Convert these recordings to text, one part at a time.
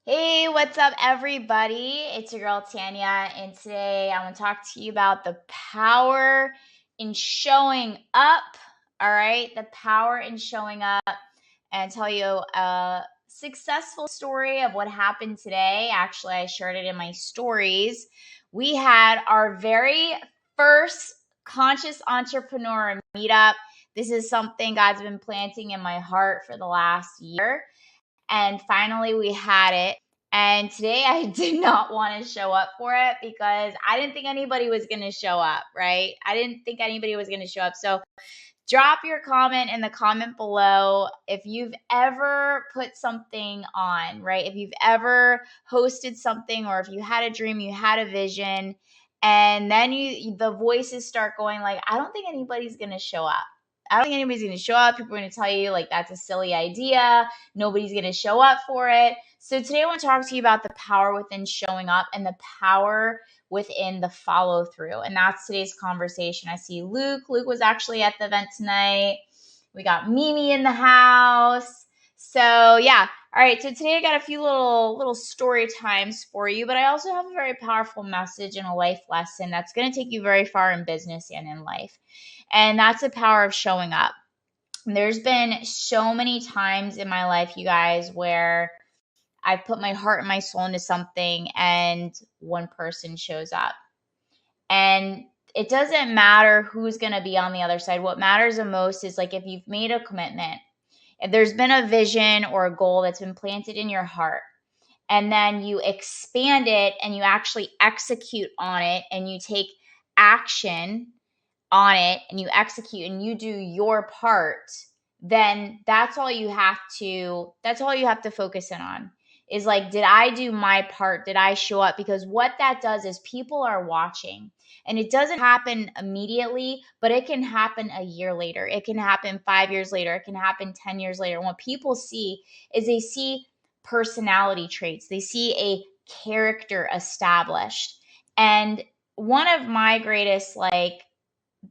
Hey, what's up, everybody? It's your girl Tanya, and today I want to talk to you about the power in showing up. All right, the power in showing up, and tell you a successful story of what happened today. Actually, I shared it in my stories. We had our very first conscious entrepreneur meetup. This is something God's been planting in my heart for the last year. And finally, we had it. And today I did not want to show up for it because I didn't think anybody was going to show up, right? I didn't think anybody was going to show up. So drop your comment in the comment below if you've ever put something on, right? If you've ever hosted something, or if you had a dream, you had a vision, and then the voices start going like, I don't think anybody's going to show up. I don't think anybody's going to show up. People are going to tell you like that's a silly idea. Nobody's going to show up for it. So today I want to talk to you about the power within showing up and the power within the follow through. And that's today's conversation. I see Luke. Luke was actually at the event tonight. We got Mimi in the house. So yeah. All right. So today I got a few little story times for you, but I also have a very powerful message and a life lesson that's going to take you very far in business and in life. And that's the power of showing up. There's been so many times in my life, you guys, where I've put my heart and my soul into something and one person shows up. And it doesn't matter who's going to be on the other side. What matters the most is like if you've made a commitment, if there's been a vision or a goal that's been planted in your heart, and then you expand it and you actually execute on it and you take action on it and you execute and you do your part, then that's all you have to focus in on is like, did I do my part? Did I show up? Because what that does is people are watching, and it doesn't happen immediately, but it can happen a year later. It can happen 5 years later. It can happen 10 years later. And what people see is they see personality traits. They see a character established. And one of my greatest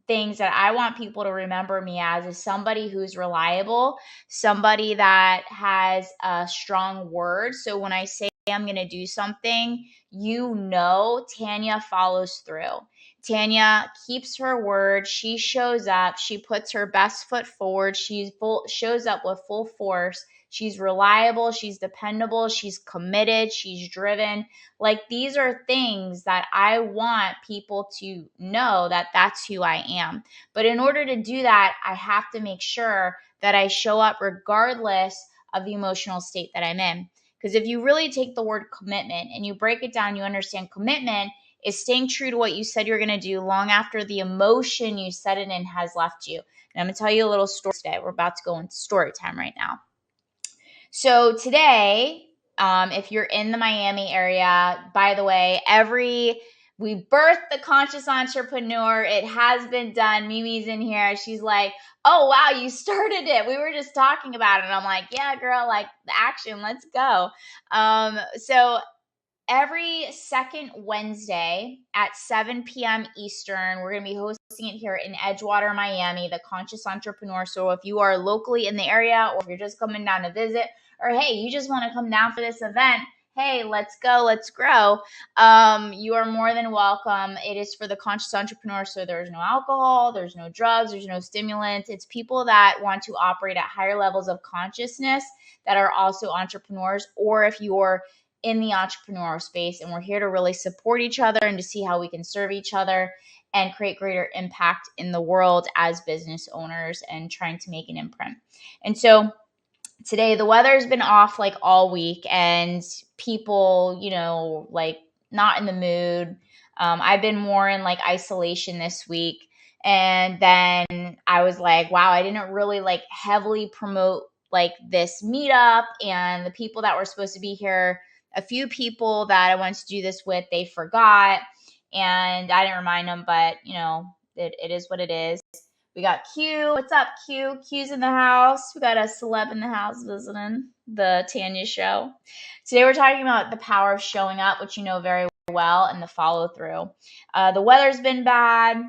things that I want people to remember me as is somebody who's reliable, somebody that has a strong word. So when I say I'm going to do something, Tanya follows through. Tanya keeps her word. She shows up. She puts her best foot forward. Shows up with full force. She's reliable. She's dependable. She's committed. She's driven. Like, these are things that I want people to know that that's who I am. But in order to do that, I have to make sure that I show up regardless of the emotional state that I'm in. Because if you really take the word commitment and you break it down, you understand commitment is staying true to what you said you're going to do long after the emotion you set it in has left you. And I'm going to tell you a little story today. We're about to go into story time right now. So today, if you're in the Miami area, by the way, we birthed the conscious entrepreneur. It has been done. Mimi's in here. She's like, oh, wow, you started it. We were just talking about it. And I'm like, yeah, girl, like the action, let's go. So every second Wednesday at 7 p.m. Eastern, we're going to be hosting it here in Edgewater, Miami, the Conscious Entrepreneur. So if you are locally in the area, or if you're just coming down to visit, or hey, you just want to come down for this event, hey, let's go, let's grow. You are more than welcome. It is for the conscious entrepreneur. So there's no alcohol, there's no drugs, there's no stimulants. It's people that want to operate at higher levels of consciousness that are also entrepreneurs, or if you're in the entrepreneurial space, and we're here to really support each other and to see how we can serve each other and create greater impact in the world as business owners and trying to make an imprint. And so today the weather's been off like all week, and people, like not in the mood. I've been more in like isolation this week. And then I was like, wow, I didn't really like heavily promote like this meetup, and the people that were supposed to be here, a few people that I wanted to do this with, they forgot, and I didn't remind them, but it is what it is. We got Q. What's up, Q? Q's in the house. We got a celeb in the house visiting the Tanya show. Today we're talking about the power of showing up, which you know very well, and the follow through. The weather's been bad.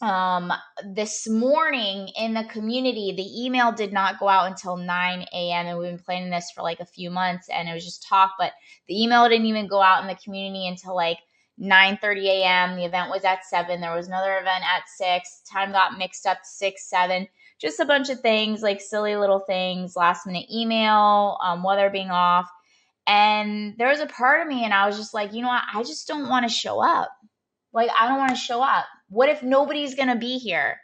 this morning in the community, the email did not go out until 9 a.m. and we've been planning this for like a few months, and it was just talk, but the email didn't even go out in the community until like 9:30 a.m. The event was at 7. There was another event at 6. Time got mixed up to 6, 7. Just a bunch of things, like silly little things, last minute email, weather being off. And there was a part of me, and I was just like, you know what? I just don't want to show up. Like, I don't want to show up. What if nobody's going to be here?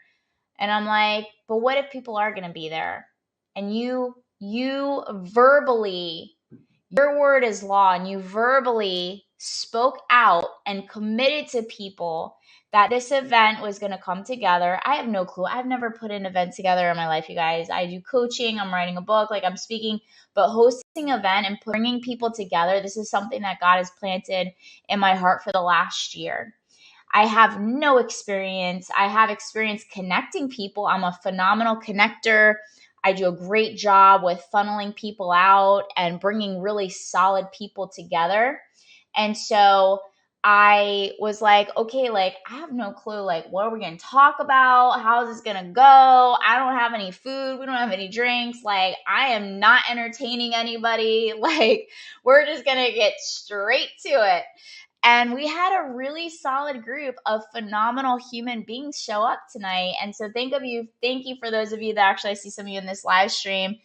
And I'm like, but what if people are going to be there? And you verbally, your word is law, and you verbally spoke out and committed to people that this event was going to come together. I have no clue. I've never put an event together in my life, you guys. I do coaching, I'm writing a book, like I'm speaking, but hosting an event and bringing people together, this is something that God has planted in my heart for the last year. I have no experience. I have experience connecting people. I'm a phenomenal connector. I do a great job with funneling people out and bringing really solid people together. And so I was like, okay, like I have no clue, like what are we going to talk about? How is this going to go? I don't have any food. We don't have any drinks. Like I am not entertaining anybody. Like we're just going to get straight to it. And we had a really solid group of phenomenal human beings show up tonight. And so thank you for those of you that actually, I see some of you in this live stream.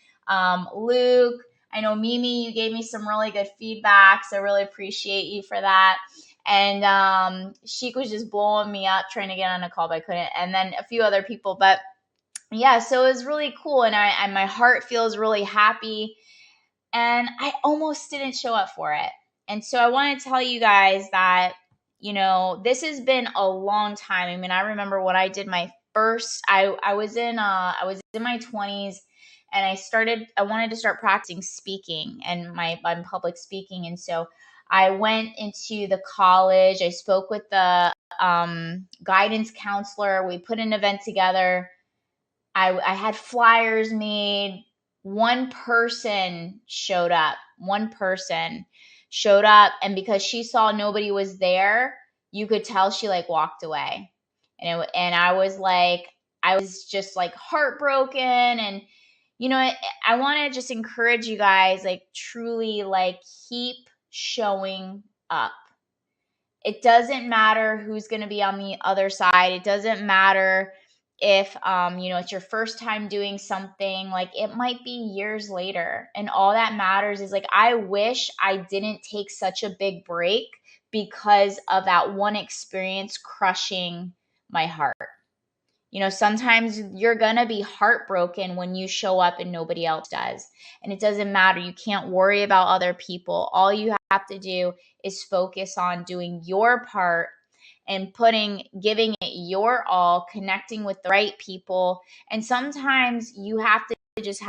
Luke, I know Mimi, you gave me some really good feedback, so I really appreciate you for that. And Sheik was just blowing me up trying to get on a call, but I couldn't. And then a few other people, but yeah, so it was really cool. And my heart feels really happy. And I almost didn't show up for it. And so I want to tell you guys that, you know, this has been a long time. I mean, I remember when I did my first, I was in my 20s, and I wanted to start practicing speaking and my public speaking. And so I went into the college. I spoke with the guidance counselor. We put an event together. I had flyers made. One person showed up. And because she saw nobody was there, you could tell she like walked away. And I was just like heartbroken. And you know, I want to just encourage you guys, like truly, like keep showing up. It doesn't matter who's going to be on the other side. It doesn't matter if it's your first time doing something. Like it might be years later, and all that matters is like I wish I didn't take such a big break because of that one experience crushing my heart. You know, sometimes you're going to be heartbroken when you show up and nobody else does. And it doesn't matter. You can't worry about other people. All you have to do is focus on doing your part and giving it your all, connecting with the right people. And sometimes you have to just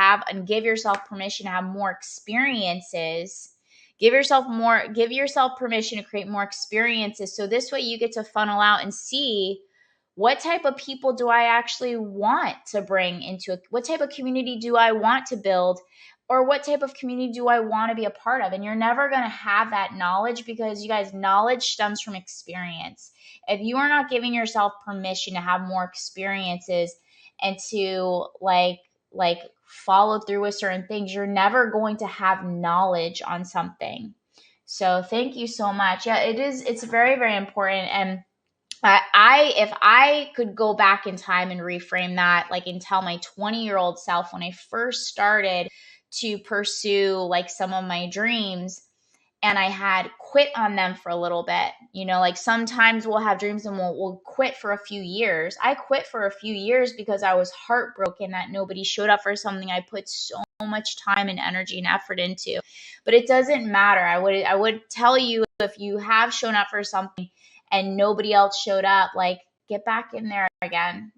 give yourself permission to have more experiences. Give yourself permission to create more experiences. So this way you get to funnel out and see what type of people do I actually want to bring what type of community do I want to build, or what type of community do I want to be a part of? And you're never going to have that knowledge because you guys, knowledge stems from experience. If you are not giving yourself permission to have more experiences and to like follow through with certain things, you're never going to have knowledge on something. So thank you so much. Yeah, it's very, very important. And if I could go back in time and reframe that, like, and tell my 20-year-old self when I first started to pursue like some of my dreams, and I had quit on them for a little bit, you know, like sometimes we'll have dreams and we'll quit for a few years. I quit for a few years because I was heartbroken that nobody showed up for something I put so much time and energy and effort into. But it doesn't matter. I would tell you, if you have shown up for something and nobody else showed up, like get back in there again.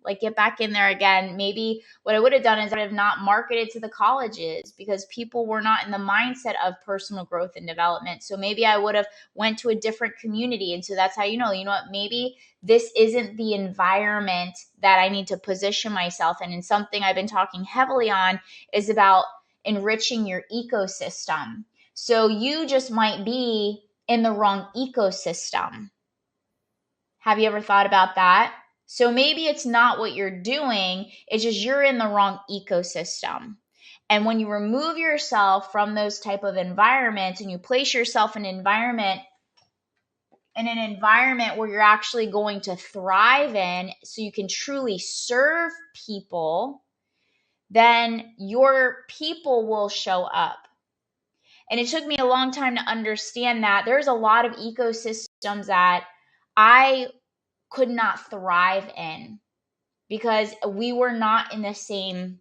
Maybe what I would have done is I would have not marketed to the colleges because people were not in the mindset of personal growth and development. So maybe I would have went to a different community. And so that's how you know what, maybe this isn't the environment that I need to position myself in. And something I've been talking heavily on is about enriching your ecosystem. So you just might be in the wrong ecosystem. Have you ever thought about that? So maybe it's not what you're doing, it's just you're in the wrong ecosystem. And when you remove yourself from those type of environments and you place yourself in an environment where you're actually going to thrive in, so you can truly serve people, then your people will show up. And it took me a long time to understand that there's a lot of ecosystems that I could not thrive in because we were not in the same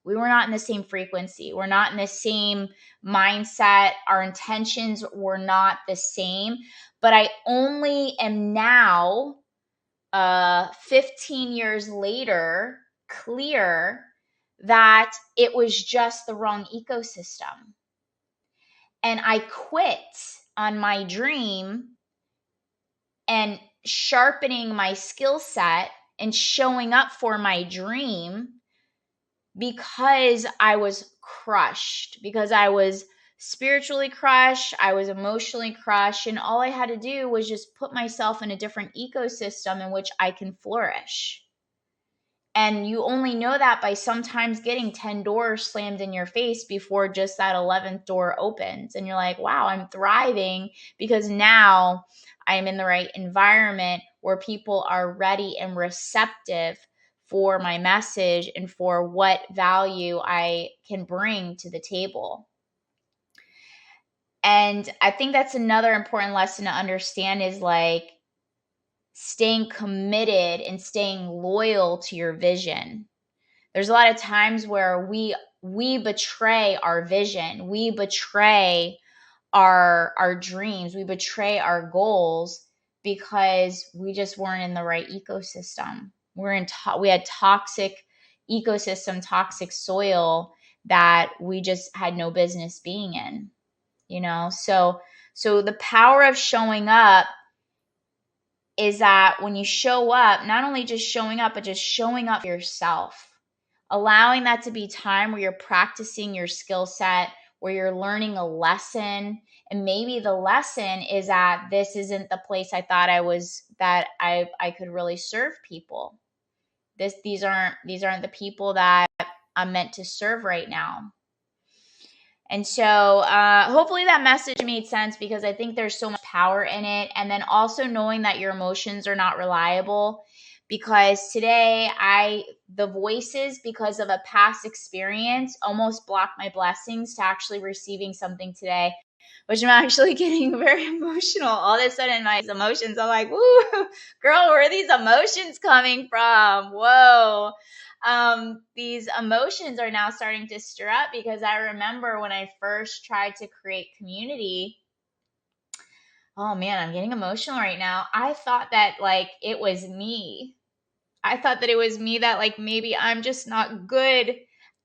frequency. We're not in the same mindset. Our intentions were not the same. But I only am now, 15 years later, clear that it was just the wrong ecosystem. And I quit on my dream and sharpening my skill set and showing up for my dream because I was crushed, because I was spiritually crushed, I was emotionally crushed, and all I had to do was just put myself in a different ecosystem in which I can flourish. And you only know that by sometimes getting 10 doors slammed in your face before just that 11th door opens. And you're like, wow, I'm thriving because now I'm in the right environment where people are ready and receptive for my message and for what value I can bring to the table. And I think that's another important lesson to understand is like staying committed and staying loyal to your vision. There's a lot of times where we betray our vision, we betray our dreams, we betray our goals because we just weren't in the right ecosystem. We had toxic ecosystem, toxic soil that we just had no business being in, you know? So the power of showing up is that when you show up, not only just showing up, but just showing up for yourself. Allowing that to be time where you're practicing your skill set, where you're learning a lesson. And maybe the lesson is that this isn't the place I thought that I could really serve people. These aren't the people that I'm meant to serve right now. And so hopefully that message made sense because I think there's so much power in it. And then also knowing that your emotions are not reliable, because today the voices, because of a past experience, almost blocked my blessings to actually receiving something today, which I'm actually getting very emotional. All of a sudden, my emotions, I'm like, woo, girl, where are these emotions coming from? Whoa. These emotions are now starting to stir up because I remember when I first tried to create community. Oh man, I'm getting emotional right now. I thought that like it was me. I thought that it was me, that like maybe I'm just not good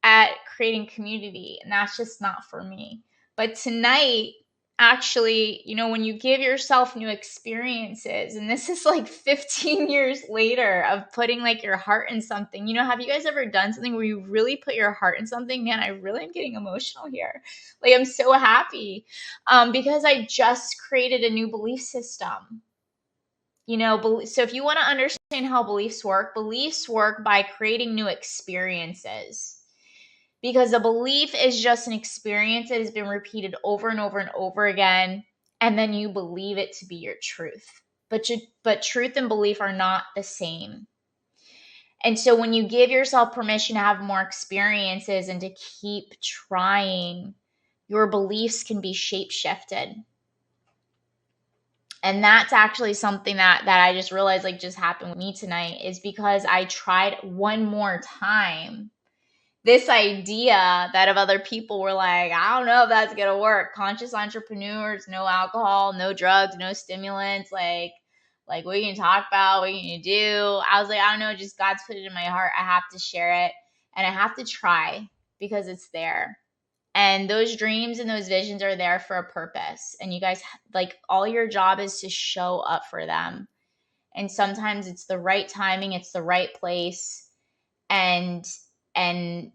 at creating community and that's just not for me. But tonight, actually, you know, when you give yourself new experiences, and this is like 15 years later of putting like your heart in something, you know, have you guys ever done something where you really put your heart in something? Man, I really am getting emotional here. Like I'm so happy because I just created a new belief system. You know, so if you want to understand how beliefs work by creating new experiences. Because a belief is just an experience that has been repeated over and over and over again, and then you believe it to be your truth. But truth and belief are not the same. And so when you give yourself permission to have more experiences and to keep trying, your beliefs can be shape-shifted. And that's actually something that I just realized like just happened with me tonight, is because I tried one more time this idea that of other people were like, I don't know if that's going to work. Conscious entrepreneurs, no alcohol, no drugs, no stimulants. Like what are you going to talk about? What are you going to do? I was like, I don't know. Just God's put it in my heart. I have to share it and I have to try because it's there. And those dreams and those visions are there for a purpose. And you guys, like, all your job is to show up for them. And sometimes it's the right timing, it's the right place, and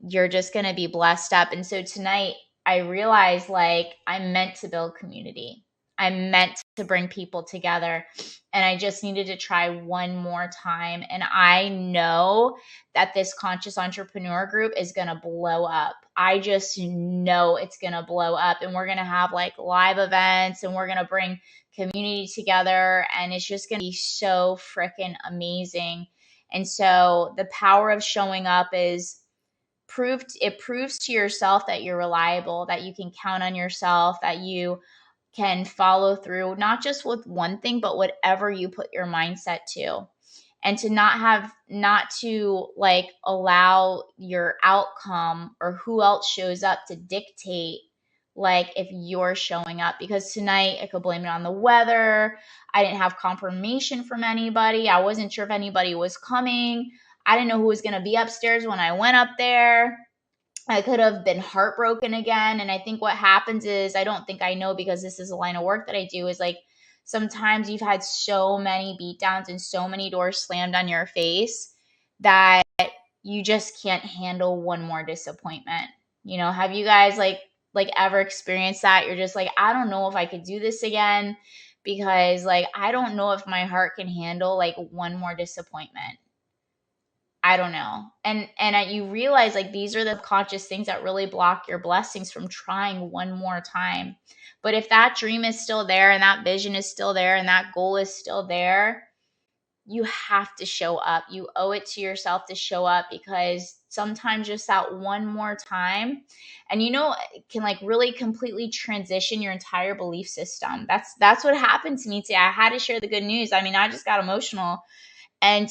you're just going to be blessed up. And so tonight I realized like I'm meant to build community. I'm meant to bring people together, and I just needed to try one more time. And I know that this conscious entrepreneur group is going to blow up. I just know it's going to blow up, and we're going to have like live events, and we're going to bring community together, and it's just going to be so freaking amazing. And so the power of showing up is proves to yourself that you're reliable, that you can count on yourself, that you can follow through, not just with one thing, but whatever you put your mindset to. And to not to like allow your outcome or who else shows up to dictate like if you're showing up. Because tonight I could blame it on the weather. I didn't have confirmation from anybody. I wasn't sure if anybody was coming. I didn't know who was going to be upstairs when I went up there. I could have been heartbroken again. And I think what happens is, I don't think I know because this is a line of work that I do, is like sometimes you've had so many beatdowns and so many doors slammed on your face that you just can't handle one more disappointment. You know, have you guys like ever experienced that? You're just like, I don't know if I could do this again because like I don't know if my heart can handle like one more disappointment. I don't know. And you realize like these are the conscious things that really block your blessings from trying one more time. But if that dream is still there and that vision is still there and that goal is still there, you have to show up. You owe it to yourself to show up, because sometimes just that one more time, and you know, it can like really completely transition your entire belief system. That's what happened to me today. I had to share the good news. I mean, I just got emotional. And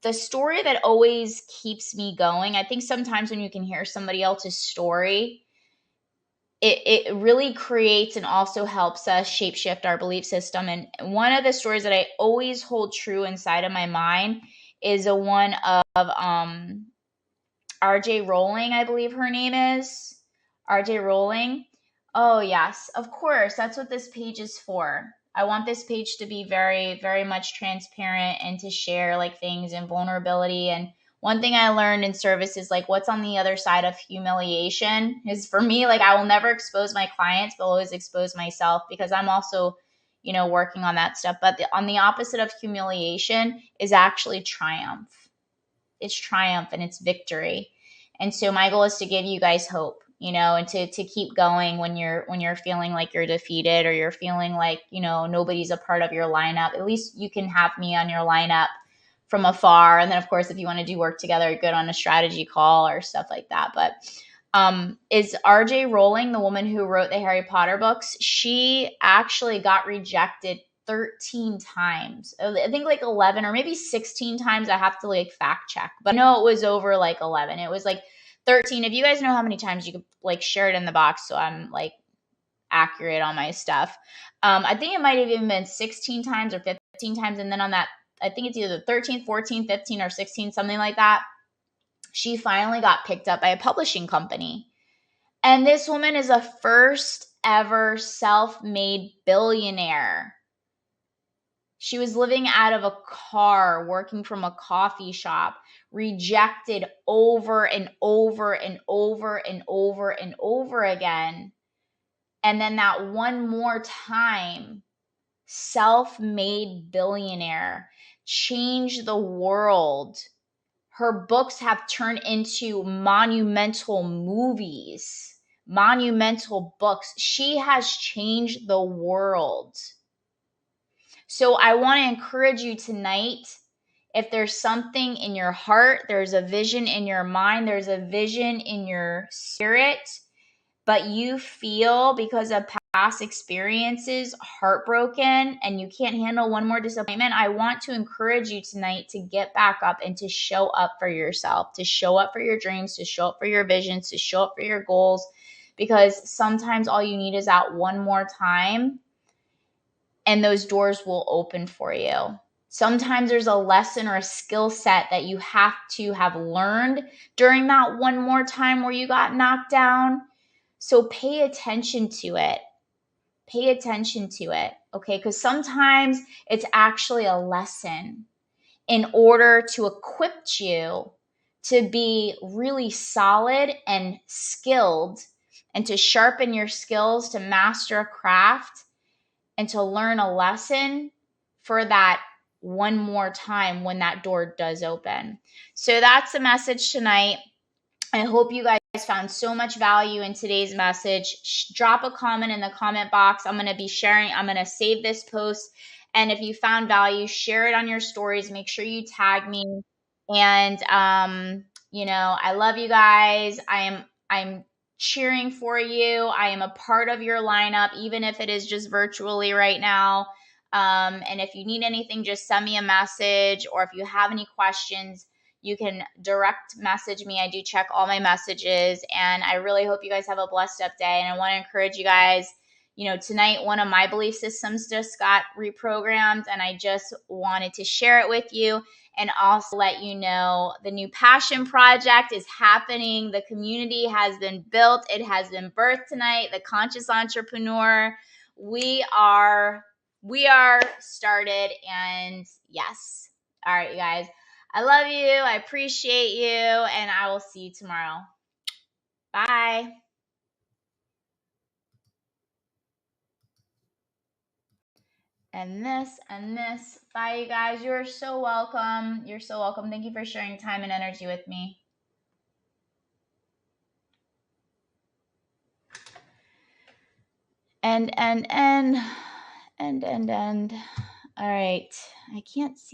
the story that always keeps me going, I think sometimes when you can hear somebody else's story, it really creates and also helps us shapeshift our belief system. And one of the stories that I always hold true inside of my mind is a one of RJ Rowling, I believe her name is. RJ Rowling. Oh, yes, of course. That's what this page is for. I want this page to be very, very much transparent and to share like things and vulnerability. And one thing I learned in service is like what's on the other side of humiliation is, for me, like I will never expose my clients, but always expose myself, because I'm also, you know, working on that stuff. But on the opposite of humiliation is actually triumph. It's triumph and it's victory. And so my goal is to give you guys hope, you know, and to keep going when you're feeling like you're defeated, or you're feeling like, you know, nobody's a part of your lineup. At least you can have me on your lineup from afar. And then of course, if you want to do work together, good on a strategy call or stuff like that. But is RJ Rowling, the woman who wrote the Harry Potter books, she actually got rejected 13 times. I think like 11 or maybe 16 times. I have to like fact check, but I know it was over like 11. It was like 13. If you guys know how many times, you could like share it in the box so I'm like accurate on my stuff. I think it might have even been 16 times or 15 times. And then on that, I think it's either 13, 14, 15, or 16, something like that, she finally got picked up by a publishing company. And this woman is a first ever self-made billionaire. She was living out of a car, working from a coffee shop, rejected over and over and over and over and over again. And then that one more time, self-made billionaire, changed the world. Her books have turned into monumental movies, monumental books. She has changed the world. So I want to encourage you tonight, if there's something in your heart, there's a vision in your mind, there's a vision in your spirit, but you feel because of past experiences heartbroken and you can't handle one more disappointment, I want to encourage you tonight to get back up and to show up for yourself, to show up for your dreams, to show up for your visions, to show up for your goals, because sometimes all you need is that one more time and those doors will open for you. Sometimes there's a lesson or a skill set that you have to have learned during that one more time where you got knocked down. So pay attention to it. Pay attention to it, okay? Because sometimes it's actually a lesson in order to equip you to be really solid and skilled and to sharpen your skills, to master a craft, and to learn a lesson for that one more time when that door does open. So that's the message tonight. I hope you guys found so much value in today's message. Drop a comment in the comment box. I'm going to be sharing, I'm going to save this post. And if you found value, share it on your stories. Make sure you tag me. And I love you guys. I'm cheering for you. I am a part of your lineup, even if it is just virtually right now. And if you need anything, just send me a message, or if you have any questions, you can direct message me. I do check all my messages, and I really hope you guys have a blessed up day. And I want to encourage you guys, tonight one of my belief systems just got reprogrammed, and I just wanted to share it with you and also let you know the new passion project is happening. The community has been built. It has been birthed tonight. The Conscious Entrepreneur. We are started, and yes. All right, you guys. I love you. I appreciate you. And I will see you tomorrow. Bye. And this. Bye, you guys. You're so welcome. You're so welcome. Thank you for sharing time and energy with me. And. All right. I can't see.